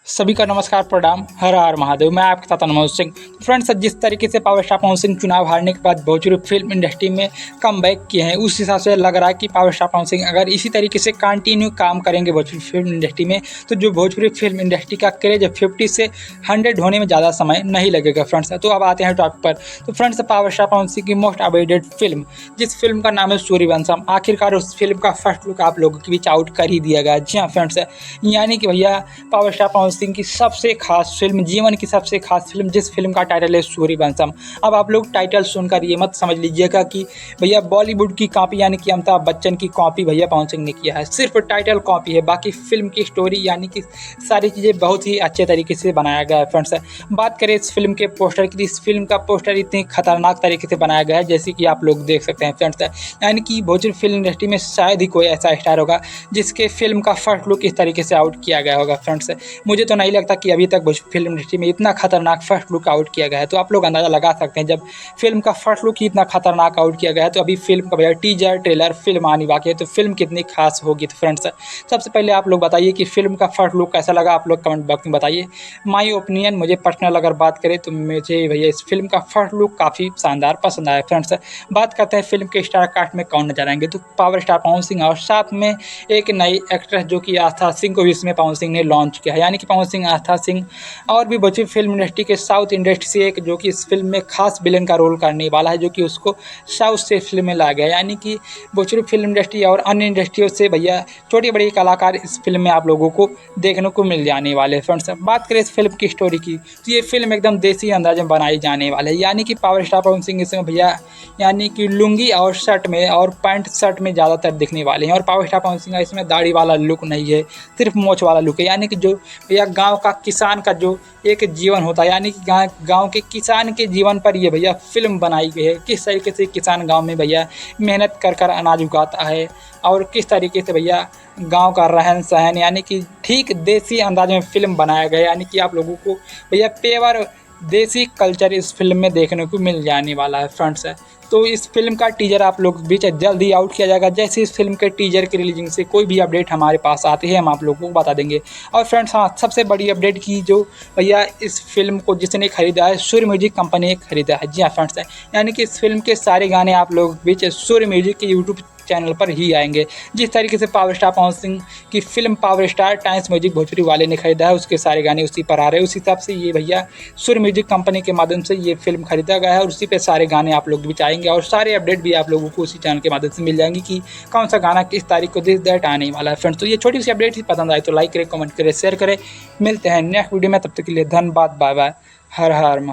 सभी का नमस्कार प्रणाम। हर हर महादेव। मैं आपके साथ अनमोल सिंह। फ्रेंड्स, जिस तरीके से पावर स्टार पवन सिंह चुनाव हारने के बाद भोजपुरी फिल्म इंडस्ट्री में कमबैक किए हैं, उस हिसाब से लग रहा है कि पावर स्टार पवन सिंह अगर इसी तरीके से कंटिन्यू काम करेंगे भोजपुरी फिल्म इंडस्ट्री में, तो जो भोजपुरी फिल्म इंडस्ट्री का क्रेज 50 से 100 होने में ज़्यादा समय नहीं लगेगा। फ्रेंड्स, तो अब आते हैं टॉपिक पर। तो friends, power star Pawan Singh की मोस्ट अवेटेड फिल्म, जिस फिल्म का नाम है सूर्यवंशम, आखिरकार उस फिल्म का फर्स्ट लुक आप लोगों के बीच आउट कर ही दिया गया। जी हाँ फ्रेंड्स, यानी कि भैया पावर स्टार पवन सिंह की सबसे खास फिल्म, जीवन की सबसे खास फिल्म, जिस फिल्म का टाइटल है सूर्यवंशम। अब आप लोग टाइटल सुनकर ये मत समझ लीजिएगा कि भैया बॉलीवुड की कॉपी यानी कि अमिताभ बच्चन की कॉपी भैया पवन सिंह ने किया है। सिर्फ टाइटल कॉपी है, बाकी फिल्म की स्टोरी यानी कि सारी चीज़ें बहुत ही अच्छे तरीके से बनाया गया है। फ्रेंड्स, बात करें इस फिल्म के पोस्टर की, इस फिल्म का पोस्टर इतनी खतरनाक तरीके से बनाया गया है जैसे कि आप लोग देख सकते हैं। फ्रेंड्स, यानी कि भोजपुरी फिल्म इंडस्ट्री में शायद ही कोई ऐसा स्टार होगा जिसके फिल्म का फर्स्ट लुक इस तरीके से आउट किया गया होगा। फ्रेंड्स, मुझे तो नहीं लगता कि अभी तक भोजपुरी फिल्म इंडस्ट्री में इतना खतरनाक फर्स्ट लुक आउट किया गया है। तो आप लोग अंदाज़ा लगा सकते हैं, जब फिल्म का फर्स्ट लुक ही इतना खतरनाक आउट किया गया है, तो अभी फिल्म का भैया टीजर ट्रेलर फिल्म आनी बाकी है, तो फिल्म कितनी खास होगी। तो फ्रेंड्स, सबसे पहले आप लोग बताइए कि फिल्म का फर्स्ट लुक कैसा लगा, आप लोग कमेंट बॉक्स में बताइए। माई ओपिनियन, मुझे पर्सनल अगर बात करें तो मुझे भैया इस फिल्म का फर्स्ट लुक काफ़ी शानदार पसंद आया। फ्रेंड्स, बात करते हैं फिल्म के स्टार कास्ट में कौन नजर आएंगे, तो पावर स्टार पवन सिंह और साथ में एक नई एक्ट्रेस जो कि आस्था सिंह को भी इसमें पवन सिंह ने लॉन्च किया है। यानी कि पवन सिंह, आस्था सिंह और भी भोजपुरी फिल्म इंडस्ट्री के साउथ इंडस्ट्री से एक जो कि इस फिल्म में खास विलेन का रोल करने वाला है, जो कि उसको साउथ से फिल्म में ला गया। यानी कि भोजपुरी फिल्म इंडस्ट्री और अन्य इंडस्ट्रियों से भैया छोटे बड़े कलाकार इस फिल्म में आप लोगों को देखने को मिल जाने वाले हैं। फ्रेंड्स, बात करें इस फिल्म की स्टोरी की, तो ये फिल्म एकदम देसी अंदाज में बनाई जाने वाली है। यानी कि पावर स्टार पवन सिंह इसमें भैया यानी कि लुंगी और शर्ट में और पैंट शर्ट में ज़्यादातर दिखने वाले हैं, और पावर स्टार पवन सिंह का इसमें दाढ़ी वाला लुक नहीं है, सिर्फ मोछ वाला लुक है। यानी कि जो भैया गाँव का किसान का जो एक जीवन होता है, यानी कि गांव के किसान के जीवन पर ये भैया फिल्म बनाई गई है। किस तरीके से किसान गांव में भैया मेहनत कर कर अनाज उगाता है, और किस तरीके से भैया गांव का रहन सहन, यानी कि ठीक देसी अंदाज में फिल्म बनाया गया। यानी कि आप लोगों को भैया पेवर देसी कल्चर इस फिल्म में देखने को मिल जाने वाला है। फ्रेंड्स, तो इस फिल्म का टीजर आप लोग बीच जल्द ही आउट किया जाएगा। जैसे इस फिल्म के टीजर की रिलीजिंग से कोई भी अपडेट हमारे पास आती है, हम आप लोगों को बता देंगे। और फ्रेंड्स, हाँ, सबसे बड़ी अपडेट की जो भैया इस फिल्म को जिसने खरीदा है, सूर्य म्यूजिक कंपनी ने खरीदा है। जी हाँ फ्रेंड्स, यानी कि इस फिल्म के सारे गाने आप लोग बीच सूर्य म्यूजिक के यूट्यूब चैनल पर ही आएंगे। जिस तरीके से पावर स्टार पवन सिंह की film power star times music Bhojpuri वाले ने खरीदा है, उसके सारे गाने उसी पर आ रहे हैं। उस हिसाब से ये भैया सूर्य म्यूजिक कंपनी के माध्यम से ये फिल्म खरीदा गया है, और उसी पे सारे गाने आप लोग भी चाहेंगे, और सारे अपडेट भी आप लोगों को उसी चैनल के माध्यम से मिल जाएंगी कि कौन सा गाना किस तारीख को दिस दैट आने वाला है। फ्रेंड्स, तो ये छोटी सी अपडेट ही पसंद आए तो लाइक करें, कमेंट करें, शेयर करें। मिलते हैं नेक्स्ट वीडियो में, तब तक के लिए धन्यवाद। Bye bye. हर हर